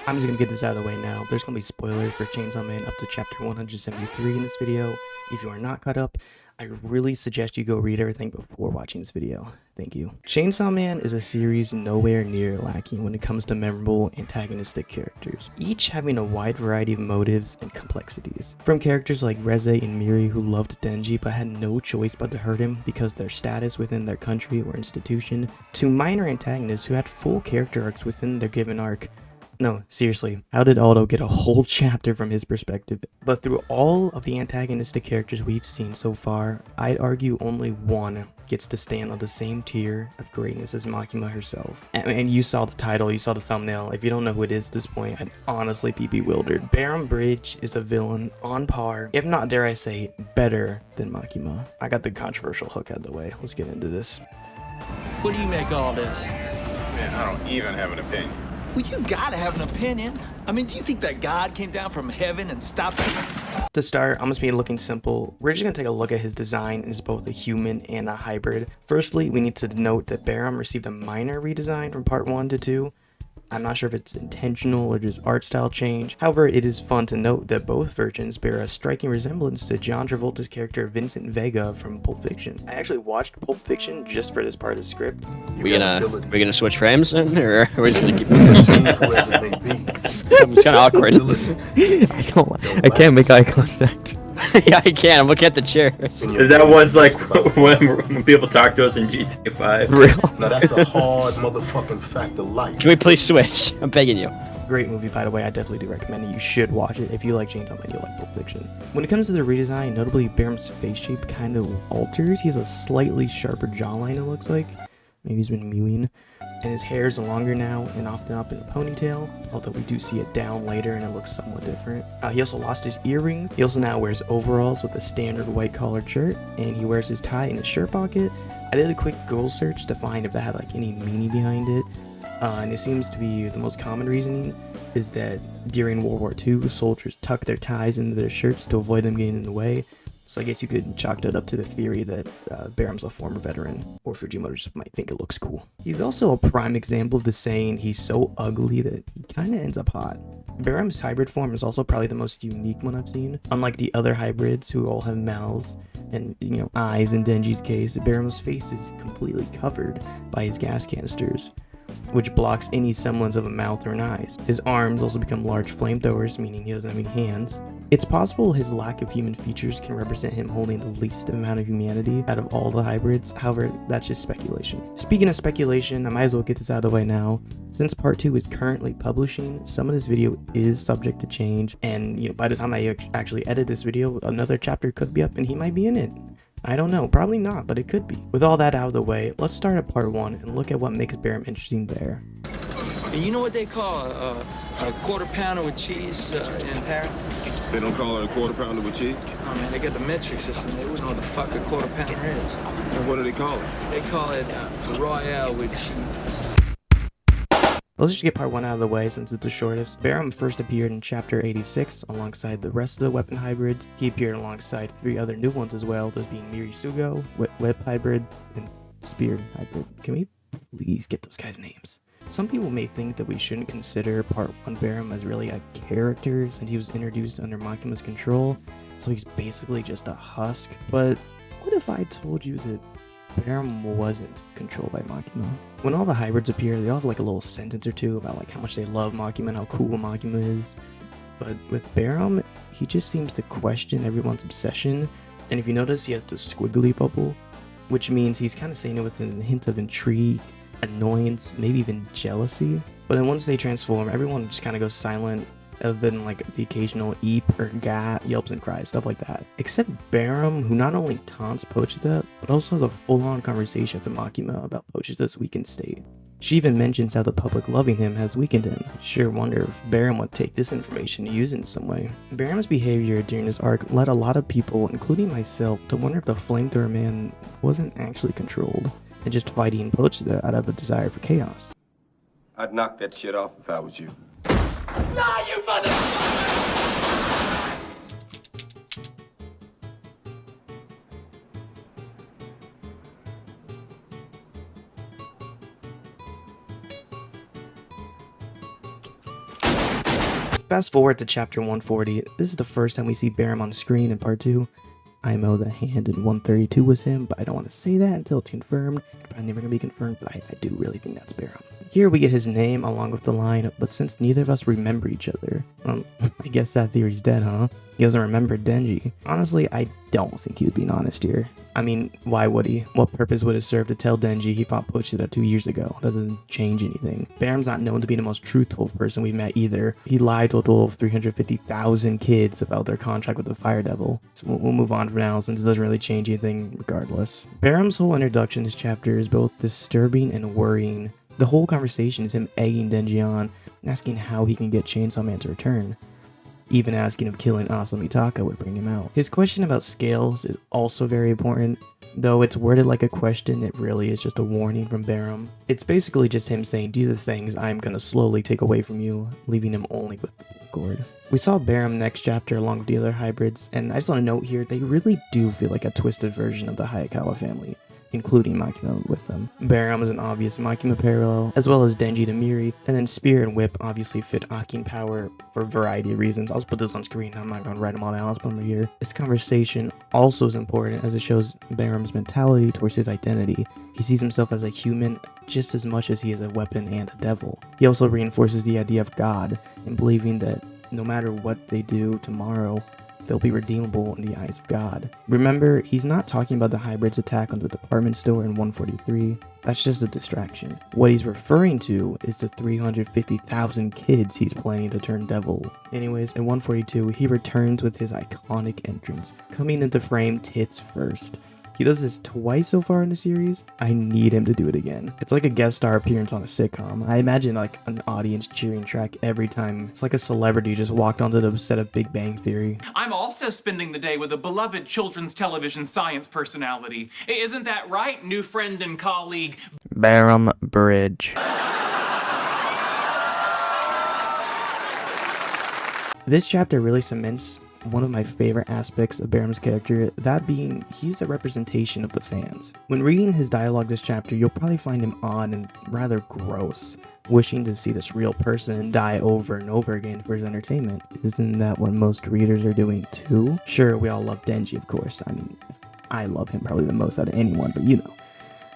I'm just gonna get this out of the way now. There's gonna be spoilers for Chainsaw Man up to chapter 173 in this video. If you are not caught up, I really suggest you go read everything before watching this video. Thank you. Chainsaw Man is a series nowhere near lacking when it comes to memorable antagonistic characters, each having a wide variety of motives and complexities. From characters like Reze and Miri who loved Denji but had no choice but to hurt him because of their status within their country or institution, to minor antagonists who had full character arcs within their given arc. No, seriously, how did Aldo get a whole chapter from his perspective? But through all of the antagonistic characters we've seen so far, I'd argue only one gets to stand on the same tier of greatness as Makima herself. And you saw the title, you saw the thumbnail. If you don't know who it is at this point, I'd honestly be bewildered. Barem Bridge is a villain on par, if not dare I say, better than Makima. I got the controversial hook out of the way. Let's get into this. What do you make of all this? Man, I don't even have an opinion. Well, you gotta have an opinion. I mean, do you think that God came down from heaven and stopped him? To start, I'm just being looking simple. We're just gonna take a look at his design as both a human and a hybrid. Firstly, we need to note that Barem received a minor redesign from part 1 to 2. I'm not sure if it's intentional or just art style change. However, it is fun to note that both versions bear a striking resemblance to John Travolta's character Vincent Vega from Pulp Fiction. I actually watched Pulp Fiction just for this part of the script. We gonna switch frames then, or are we just gonna keep moving? It's kind of awkward. I can't make eye contact. Yeah, I can. I'm looking at the chair. Is that what's like when people talk to us in GTA 5? Real. Now that's a hard motherfucking fact of life. Can we please switch? I'm begging you. Great movie, by the way. I definitely do recommend it. You should watch it if you like Chainsaw Man, you like Pulp Fiction. When it comes to the redesign, notably Barem's face shape kind of alters. He has a slightly sharper jawline, it looks like. Maybe he's been mewing. And his hair is longer now and often up in a ponytail, although we do see it down later and it looks somewhat different. He also lost his earring. He also now wears overalls with a standard white collared shirt, and he wears his tie in his shirt pocket. I did a quick Google search to find if that had like any meaning behind it, and it seems to be the most common reasoning is that during World War II, soldiers tucked their ties into their shirts to avoid them getting in the way. So I guess you could chalk that up to the theory that Barem's a former veteran, or Fujimoto just might think it looks cool. He's also a prime example of the saying, he's so ugly that he kind of ends up hot. Barem's hybrid form is also probably the most unique one I've seen. Unlike the other hybrids who all have mouths and, eyes in Denji's case, Barem's face is completely covered by his gas canisters, which blocks any semblance of a mouth or an eyes. His arms also become large flamethrowers, meaning he doesn't have any hands. It's possible his lack of human features can represent him holding the least amount of humanity out of all the hybrids. However, that's just speculation. Speaking of speculation, I might as well get this out of the way now. Since part 2 is currently publishing, some of this video is subject to change, and by the time I actually edit this video, another chapter could be up and he might be in it. I don't know, probably not, but it could be. With all that out of the way, let's start at part 1 and look at what makes Barem interesting there. And you know what they call a quarter pounder with cheese in Paris? They don't call it a quarter pounder with cheese? Oh man, they got the metric system. They wouldn't know what the fuck a quarter pounder is. And what do they call it? They call it Royale with cheese. Let's just get part 1 out of the way since it's the shortest. Barem first appeared in chapter 86 alongside the rest of the weapon hybrids. He appeared alongside 3 other new ones as well, those being Miri Sugo, Web Hybrid, and Spear Hybrid. Can we please get those guys' names? Some people may think that we shouldn't consider part 1 Barem as really a character since he was introduced under Makima's control, so he's basically just a husk. But what if I told you that Barem wasn't controlled by Makima? When all the hybrids appear, they all have like a little sentence or two about like how much they love Makima and how cool Makima is. But with Barem, he just seems to question everyone's obsession, and if you notice, he has the squiggly bubble, which means he's kind of saying it with a hint of intrigue, annoyance, maybe even jealousy. But then once they transform, everyone just kind of goes silent, other than like the occasional eep or gat, yelps and cries, stuff like that. Except Barem, who not only taunts Pochita, but also has a full-on conversation with Makima about Pochita's weakened state. She even mentions how the public loving him has weakened him. Sure wonder if Barem would take this information to use it in some way. Barem's behavior during this arc led a lot of people, including myself, to wonder if the flamethrower man wasn't actually controlled and just fighting Pochita out of a desire for chaos. I'd knock that shit off if I was you. Nah, you motherfucker! Fast forward to chapter 140. This is the first time we see Barem on screen in part 2. I know the hand in 132 was him, but I don't want to say that until it's confirmed. It's probably never going to be confirmed, but I do really think that's Barem. Here we get his name along with the line, but since neither of us remember each other, I guess that theory's dead, huh? He doesn't remember Denji. Honestly, I don't think he was being honest here. I mean, why would he? What purpose would it serve to tell Denji he fought Pochita 2 years ago? That doesn't change anything. Barem's not known to be the most truthful person we've met either. He lied to a total of 350,000 kids about their contract with the Fire Devil. So we'll move on for now since it doesn't really change anything regardless. Barem's whole introduction to this chapter is both disturbing and worrying. The whole conversation is him egging Denji on, asking how he can get Chainsaw Man to return. Even asking if killing Asamitaka would bring him out. His question about scales is also very important, though it's worded like a question, it really is just a warning from Barem. It's basically just him saying, these are the things I'm gonna slowly take away from you, leaving him only with the cord. We saw Barem next chapter along with the other hybrids, and I just want to note here, they really do feel like a twisted version of the Hayakawa family, including Makima with them. Barem is an obvious Makima parallel, as well as Denji to Miri, and then Spear and Whip obviously fit Akin power for a variety of reasons. I'll just put this on screen, I'm not going to write them all down, I'll just put them right here. This conversation also is important as it shows Barem's mentality towards his identity. He sees himself as a human just as much as he is a weapon and a devil. He also reinforces the idea of God, and believing that no matter what they do tomorrow, they'll be redeemable in the eyes of God. Remember, he's not talking about the hybrid's attack on the department store in 143. That's just a distraction. What he's referring to is the 350,000 kids he's planning to turn devil. Anyways, in 142, he returns with his iconic entrance, coming into frame tits first. He does this twice so far in the series. I need him to do it again. It's like a guest star appearance on a sitcom. I imagine like an audience cheering track every time. It's like a celebrity just walked onto the set of Big Bang Theory. I'm also spending the day with a beloved children's television science personality. Isn't that right, new friend and colleague? Barem Bridge. This chapter really cements one of my favorite aspects of Barem's character, that being he's a representation of the fans. When reading his dialogue this chapter, you'll probably find him odd and rather gross, wishing to see this real person die over and over again for his entertainment. Isn't that what most readers are doing too? Sure, we all love Denji, of course. I mean, I love him probably the most out of anyone, but you know.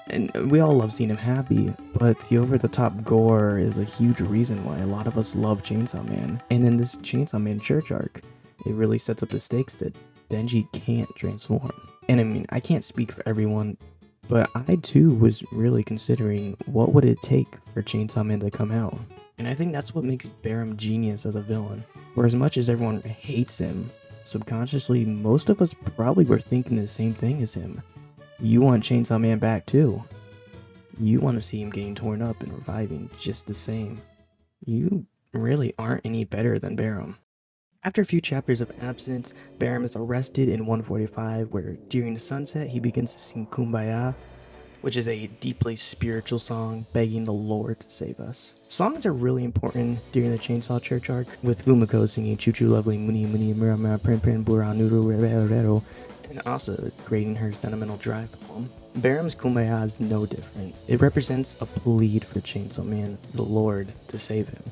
And we all love seeing him happy, but the over-the-top gore is a huge reason why a lot of us love Chainsaw Man. And in this Chainsaw Man church arc, it really sets up the stakes that Denji can't transform. And I mean, I can't speak for everyone, but I too was really considering what would it take for Chainsaw Man to come out. And I think that's what makes Barem genius as a villain. For as much as everyone hates him, subconsciously most of us probably were thinking the same thing as him. You want Chainsaw Man back too. You want to see him getting torn up and reviving just the same. You really aren't any better than Barem. After a few chapters of absence, Barem is arrested in 145, where during the sunset he begins to sing Kumbaya, which is a deeply spiritual song begging the Lord to save us. Songs are really important during the Chainsaw Church arc, with Fumiko singing Choo Choo Lovely Muni Muni Mura Mura Prin Prin Bura Nuru Rero Rero, and Asa creating her sentimental drive poem. Barem's Kumbaya is no different. It represents a plea for Chainsaw Man, the Lord, to save him.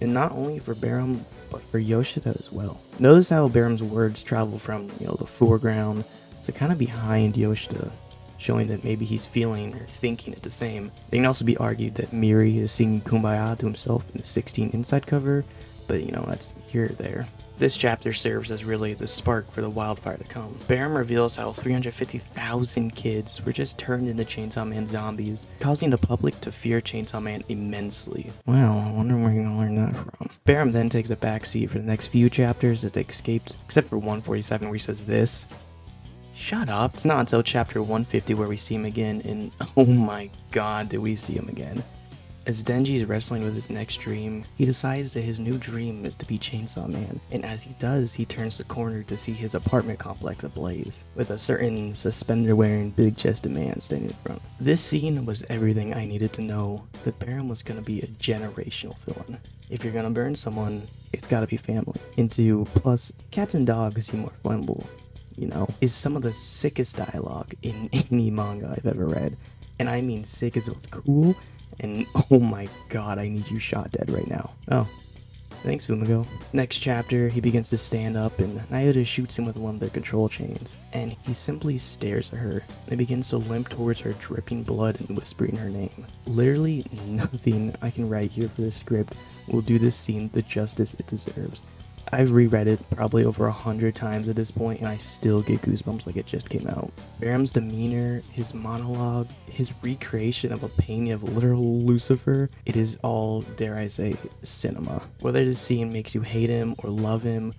And not only for Barem, but for Yoshida as well. Notice how Barem's words travel from, the foreground to kind of behind Yoshida, showing that maybe he's feeling or thinking it the same. It can also be argued that Miri is singing Kumbaya to himself in the 16 inside cover, but that's here or there. This chapter serves as really the spark for the wildfire to come. Barem reveals how 350,000 kids were just turned into Chainsaw Man zombies, causing the public to fear Chainsaw Man immensely. Well, I wonder where you're gonna learn that from. Barem then takes a backseat for the next few chapters as they escaped, except for 147 where he says this. Shut up. It's not until chapter 150 where we see him again, and oh my god, do we see him again. As Denji is wrestling with his next dream, he decides that his new dream is to be Chainsaw Man, and as he does, he turns the corner to see his apartment complex ablaze, with a certain suspender-wearing, big-chested man standing in front. This scene was everything I needed to know that Barem was going to be a generational villain. If you're going to burn someone, it's got to be family. Plus, cats and dogs seem more flammable, is some of the sickest dialogue in any manga I've ever read. And I mean sick as it was cool, and oh my god, I need you shot dead right now. Oh, Thanks, Fumigo. Next chapter, he begins to stand up and Naoto shoots him with one of their control chains, and he simply stares at her and begins to limp towards her, dripping blood and whispering her name. Literally nothing I can write here for this script will do this scene the justice it deserves. I've reread it probably over 100 times at this point, and I still get goosebumps like it just came out. Barem's demeanor, his monologue, his recreation of a painting of literal Lucifer, it is all, dare I say, cinema. Whether this scene makes you hate him or love him,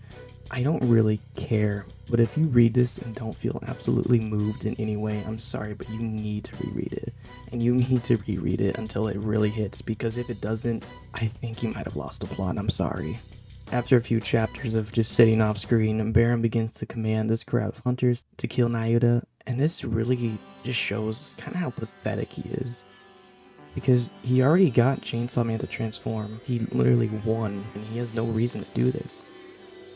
I don't really care. But if you read this and don't feel absolutely moved in any way, I'm sorry, but you need to reread it. And you need to reread it until it really hits, because if it doesn't, I think you might have lost the plot, and I'm sorry. After a few chapters of just sitting off screen, Barem begins to command this crowd of hunters to kill Naoto, and this really just shows kind of how pathetic he is. Because he already got Chainsaw Man to transform, he literally won, and he has no reason to do this.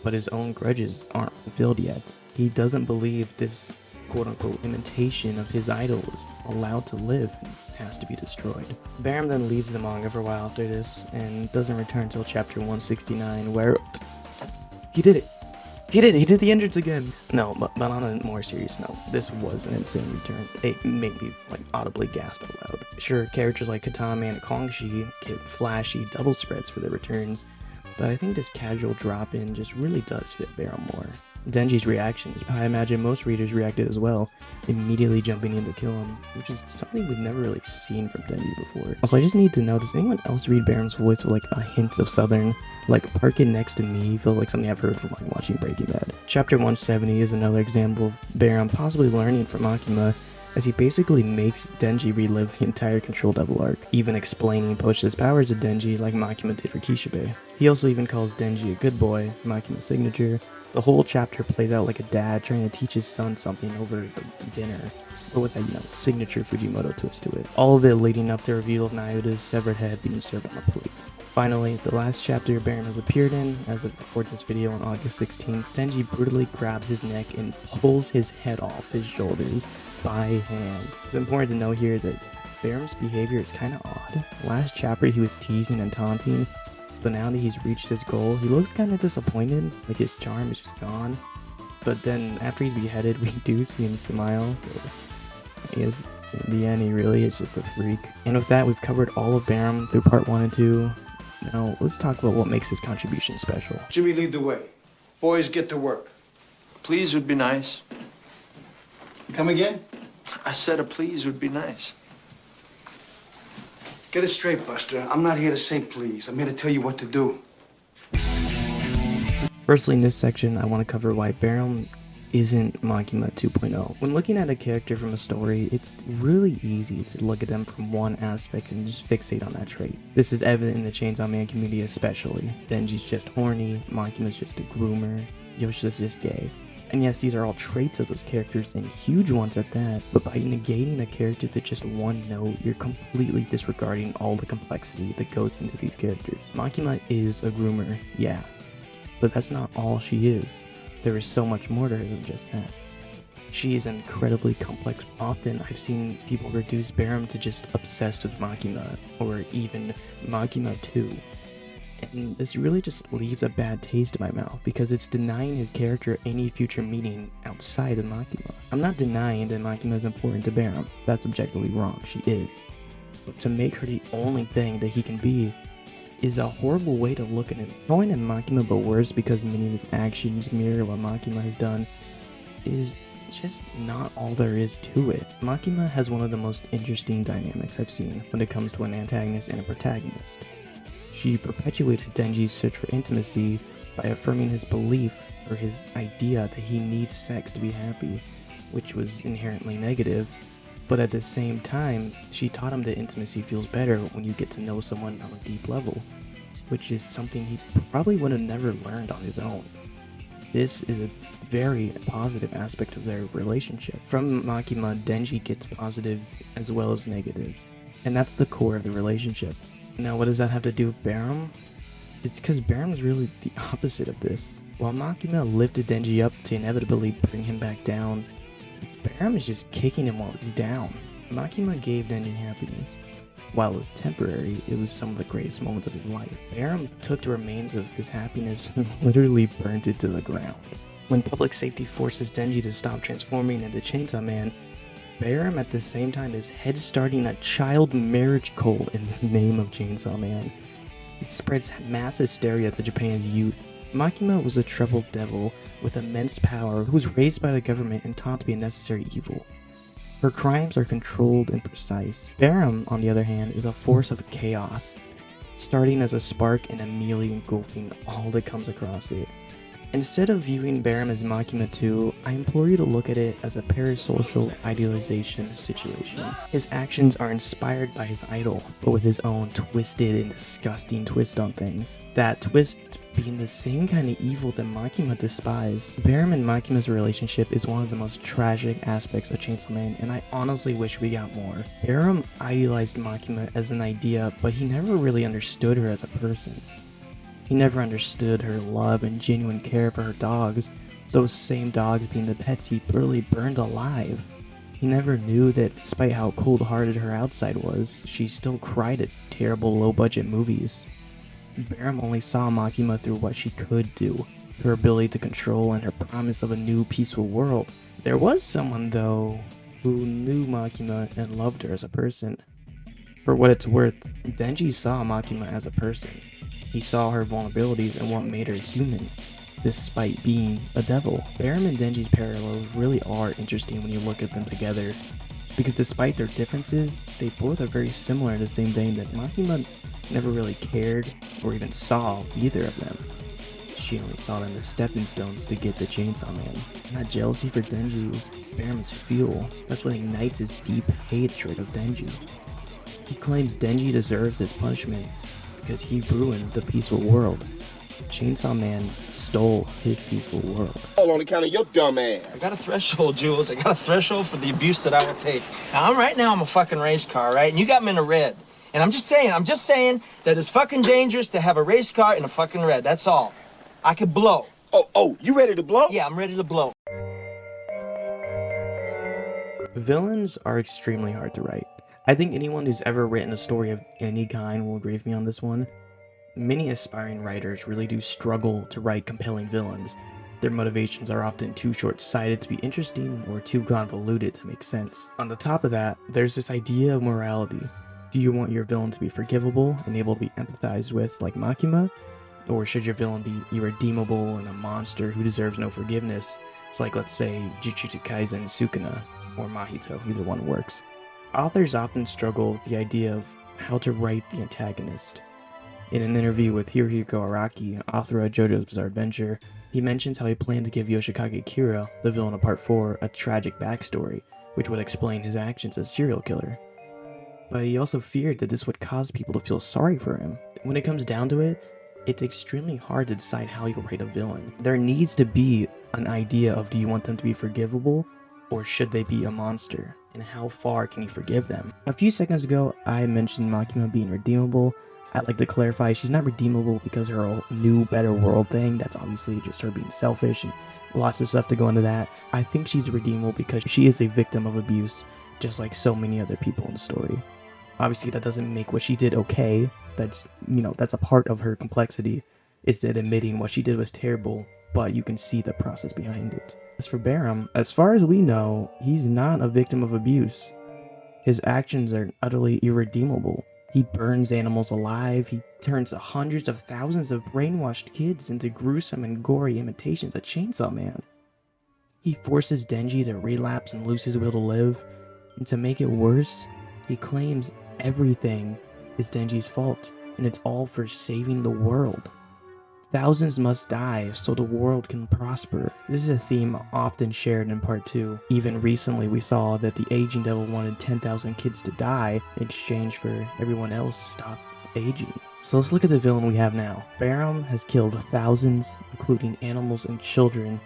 But his own grudges aren't fulfilled yet. He doesn't believe this quote-unquote imitation of his idol is allowed to live and has to be destroyed. Barem then leaves the manga for a while after this and doesn't return until chapter 169, where he did it. He did the entrance again. No, but on a more serious note, this was an insane return. It made me like audibly gasp out loud. Sure, characters like Katame and Kongshi get flashy double spreads for their returns, but I think this casual drop-in just really does fit Barem more. Denji's reaction is how I imagine most readers reacted as well, immediately jumping in to kill him, which is something we've never really seen from Denji before. Also, I just need to know, does anyone else read Barem's voice with like a hint of Southern? Like, Parkin next to me feels like something I've heard from like watching Breaking Bad. Chapter 170 is another example of Barem possibly learning from Makima, as he basically makes Denji relive the entire Control Devil arc, even explaining and pushes his powers to Denji like Makima did for Kishibe. He also even calls Denji a good boy, Makima's signature. The whole chapter plays out like a dad trying to teach his son something over dinner, but with a, signature Fujimoto twist to it. All of it leading up to the reveal of Naoto's severed head being served on a plate. Finally, the last chapter Barem has appeared in, as of recording this video on August 16th, Denji brutally grabs his neck and pulls his head off his shoulders by hand. It's important to note here that Barem's behavior is kind of odd. Last chapter he was teasing and taunting, but now that he's reached his goal, he looks kind of disappointed, like his charm is just gone. But then after he's beheaded, we do see him smile, so I guess in the end he really is just a freak. And with that, we've covered all of Barem through part 1 and 2. Now let's talk about what makes his contribution special. Jimmy, lead the way. Boys, get to work. Please would be nice. Come again? I said a please would be nice. Get it straight, Buster. I'm not here to say please. I'm here to tell you what to do. Firstly, in this section, I want to cover why Barem isn't Makima 2.0. When looking at a character from a story, it's really easy to look at them from one aspect and just fixate on that trait. This is evident in the Chainsaw Man community especially. Denji's just horny, Makima's just a groomer, Yoshida's just gay. And yes, these are all traits of those characters, and huge ones at that, but by negating a character to just one note, you're completely disregarding all the complexity that goes into these characters. Makima is a groomer, yeah, but that's not all she is. There is so much more to her than just that. She is incredibly complex. Often I've seen people reduce Barem to just obsessed with Makima, or even Makima 2. And this really just leaves a bad taste in my mouth, because it's denying his character any future meaning outside of Makima. I'm not denying that Makima is important to Barem. That's objectively wrong, she is. But to make her the only thing that he can be is a horrible way to look at him. Calling him Makima but worse because many of his actions mirror what Makima has done is just not all there is to it. Makima has one of the most interesting dynamics I've seen when it comes to an antagonist and a protagonist. She perpetuated Denji's search for intimacy by affirming his belief or his idea that he needs sex to be happy, which was inherently negative, but at the same time, she taught him that intimacy feels better when you get to know someone on a deep level, which is something he probably would have never learned on his own. This is a very positive aspect of their relationship. From Makima, Denji gets positives as well as negatives, and that's the core of the relationship. Now, what does that have to do with Barem? It's because Barem's really the opposite of this. While Makima lifted Denji up to inevitably bring him back down, Barem is just kicking him while he's down. Makima gave Denji happiness. While it was temporary, it was some of the greatest moments of his life. Barem took the remains of his happiness and literally burnt it to the ground. When public safety forces Denji to stop transforming into Chainsaw Man, Barem at the same time is head-starting a child marriage cult in the name of Chainsaw Man. It spreads mass hysteria to Japan's youth. Makima was a troubled devil with immense power who was raised by the government and taught to be a necessary evil. Her crimes are controlled and precise. Barem, on the other hand, is a force of chaos, starting as a spark and immediately engulfing all that comes across it. Instead of viewing Barem as Makima 2, I implore you to look at it as a parasocial idealization situation. His actions are inspired by his idol, but with his own twisted and disgusting twist on things. That twist being the same kind of evil that Makima despised. Barem and Makima's relationship is one of the most tragic aspects of Chainsaw Man, and I honestly wish we got more. Barem idealized Makima as an idea, but he never really understood her as a person. He never understood her love and genuine care for her dogs, those same dogs being the pets he brutally burned alive. He never knew that despite how cold-hearted her outside was, she still cried at terrible low-budget movies. Barem only saw Makima through what she could do, her ability to control and her promise of a new peaceful world. There was someone, though, who knew Makima and loved her as a person. For what it's worth, Denji saw Makima as a person. He saw her vulnerabilities and what made her human, despite being a devil. Barem and Denji's parallels really are interesting when you look at them together, because despite their differences, they both are very similar in the same vein that Makima never really cared or even saw either of them. She only saw them as stepping stones to get the Chainsaw Man. And that jealousy for Denji was Barem's fuel. That's what ignites his deep hatred of Denji. He claims Denji deserves his punishment because he ruined the peaceful world. Chainsaw Man stole his peaceful world. All on account of your dumb ass. I got a threshold, Jules. I got a threshold for the abuse that I will take. Now, I'm a fucking race car, right? And you got me in a red. And I'm just saying that it's fucking dangerous to have a race car in a fucking red. That's all. I could blow. Oh, you ready to blow? Yeah, I'm ready to blow. Villains are extremely hard to write. I think anyone who's ever written a story of any kind will agree with me on this one. Many aspiring writers really do struggle to write compelling villains. Their motivations are often too short-sighted to be interesting or too convoluted to make sense. On the top of that, there's this idea of morality. Do you want your villain to be forgivable and able to be empathized with, like Makima? Or should your villain be irredeemable and a monster who deserves no forgiveness? It's like, let's say, Jujutsu Kaisen Sukuna, or Mahito, either one works. Authors often struggle with the idea of how to write the antagonist. In an interview with Hirohiko Araki, author of JoJo's Bizarre Adventure, he mentions how he planned to give Yoshikage Kira, the villain of Part 4, a tragic backstory, which would explain his actions as a serial killer. But he also feared that this would cause people to feel sorry for him. When it comes down to it, it's extremely hard to decide how you write a villain. There needs to be an idea of, do you want them to be forgivable, or should they be a monster? And how far can you forgive them? A few seconds ago, I mentioned Makima being redeemable. I'd like to clarify, she's not redeemable because her new better world thing. That's obviously just her being selfish and lots of stuff to go into that. I think she's redeemable because she is a victim of abuse, just like so many other people in the story. Obviously, that doesn't make what she did okay. That's a part of her complexity, is that admitting what she did was terrible, but you can see the process behind it. As for Barem, as far as we know, he's not a victim of abuse. His actions are utterly irredeemable. He burns animals alive, he turns hundreds of thousands of brainwashed kids into gruesome and gory imitations of Chainsaw Man. He forces Denji to relapse and lose his will to live, and to make it worse, he claims everything is Denji's fault, and it's all for saving the world. Thousands must die so the world can prosper. This is a theme often shared in Part 2. Even recently we saw that the aging devil wanted 10,000 kids to die in exchange for everyone else to stop aging. So let's look at the villain we have now. Barem has killed thousands, including animals and children,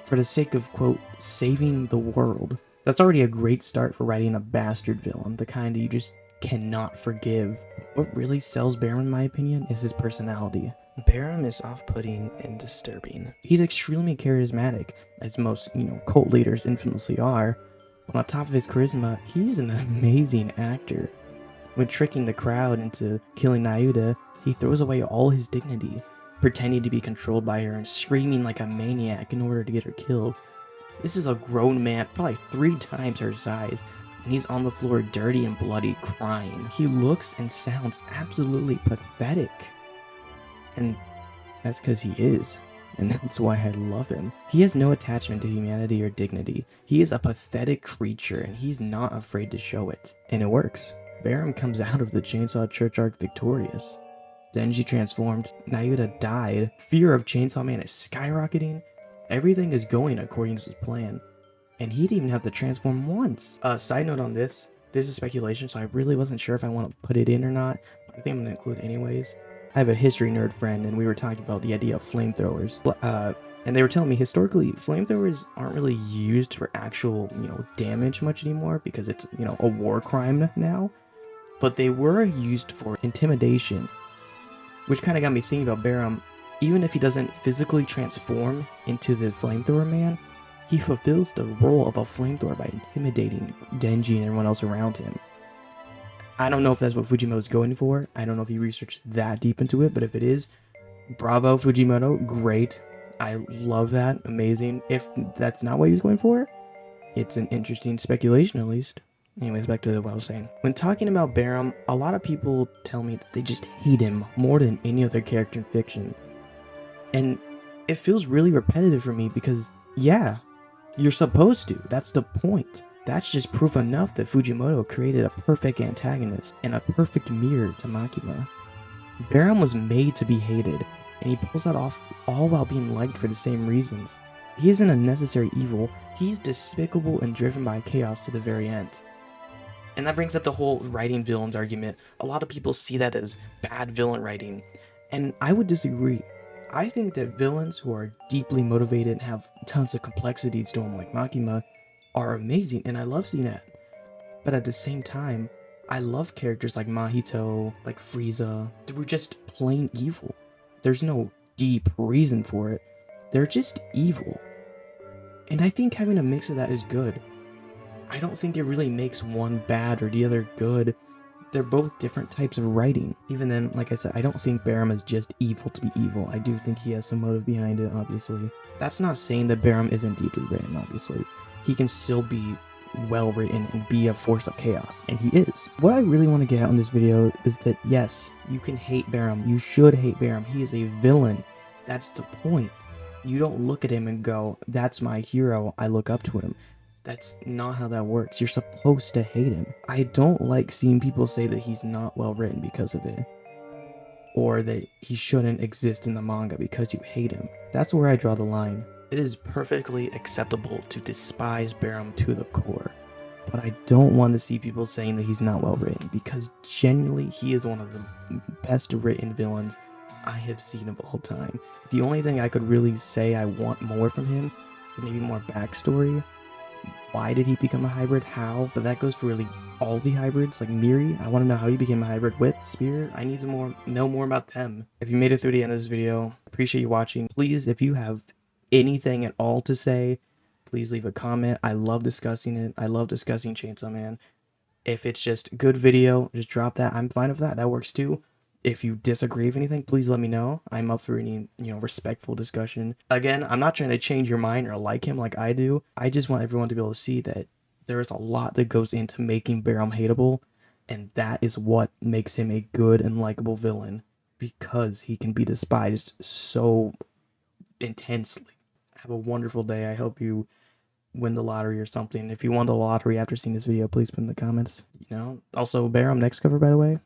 for the sake of, quote, saving the world. That's already a great start for writing a bastard villain, the kind that you just cannot forgive. What really sells Barem, in my opinion, is his personality. Barem is off-putting and disturbing. He's extremely charismatic, as most, cult leaders infamously are, but on top of his charisma, he's an amazing actor. When tricking the crowd into killing Nayuta, he throws away all his dignity, pretending to be controlled by her and screaming like a maniac in order to get her killed. This is a grown man, probably 3 times her size, and he's on the floor dirty and bloody, crying. He looks and sounds absolutely pathetic. And that's because he is. And that's why I love him. He has no attachment to humanity or dignity. He is a pathetic creature, and he's not afraid to show it. And it works. Barem comes out of the Chainsaw Church arc victorious. Denji transformed, Nayuta died, fear of Chainsaw Man is skyrocketing, everything is going according to his plan. And he didn't even have to transform once. Side note on this is speculation, so I really wasn't sure if I want to put it in or not, but I think I'm going to include it anyways. I have a history nerd friend, and we were talking about the idea of flamethrowers. And they were telling me historically, flamethrowers aren't really used for actual, damage much anymore because it's, a war crime now. But they were used for intimidation, which kind of got me thinking about Barem. Even if he doesn't physically transform into the flamethrower man, he fulfills the role of a flamethrower by intimidating Denji and everyone else around him. I don't know if that's what Fujimoto's going for. I don't know if he researched that deep into it, but if it is, bravo Fujimoto, great. I love that, amazing. If that's not what he's going for, it's an interesting speculation at least. Anyways, back to what I was saying. When talking about Barem, a lot of people tell me that they just hate him more than any other character in fiction. And it feels really repetitive for me because, yeah, you're supposed to. That's the point. That's just proof enough that Fujimoto created a perfect antagonist and a perfect mirror to Makima. Barem was made to be hated, and he pulls that off all while being liked for the same reasons. He isn't a necessary evil, he's despicable and driven by chaos to the very end. And that brings up the whole writing villains argument. A lot of people see that as bad villain writing, and I would disagree. I think that villains who are deeply motivated and have tons of complexities to them like Makima are amazing, and I love seeing that. But at the same time, I love characters like Mahito, like Frieza. They were just plain evil. There's no deep reason for it. They're just evil. And I think having a mix of that is good. I don't think it really makes one bad or the other good. They're both different types of writing. Even then, like I said, I don't think Barem is just evil to be evil. I do think he has some motive behind it, obviously. That's not saying that Barem isn't deeply written, obviously. He can still be well written and be a force of chaos, and he is. What I really want to get out in this video is that yes, you can hate Barem, you should hate Barem, he is a villain. That's the point. You don't look at him and go, that's my hero, I look up to him. That's not how that works. You're supposed to hate him. I don't like seeing people say that he's not well written because of it, or that he shouldn't exist in the manga because you hate him. That's where I draw the line. It is perfectly acceptable to despise Barem to the core, but I don't want to see people saying that he's not well written, because genuinely he is one of the best written villains I have seen of all time. The only thing I could really say I want more from him is maybe more backstory. Why did he become a hybrid? How? But that goes for really all the hybrids, like Miri. I want to know how he became a hybrid with Spear. I need to know more about them. If you made it through the end of this video, appreciate you watching. Please, if you have anything at all to say, please leave a comment. I love discussing it. I love discussing Chainsaw Man. If it's just good video, just drop that. I'm fine with that. That works too. If you disagree with anything, please let me know. I'm up for any, respectful discussion. Again, I'm not trying to change your mind or like him like I do. I just want everyone to be able to see that there is a lot that goes into making Barem hateable, and that is what makes him a good and likable villain, because he can be despised so intensely. Have a wonderful day. I hope you win the lottery or something. If you won the lottery after seeing this video, please put in the comments. Also, Barem next cover, by the way.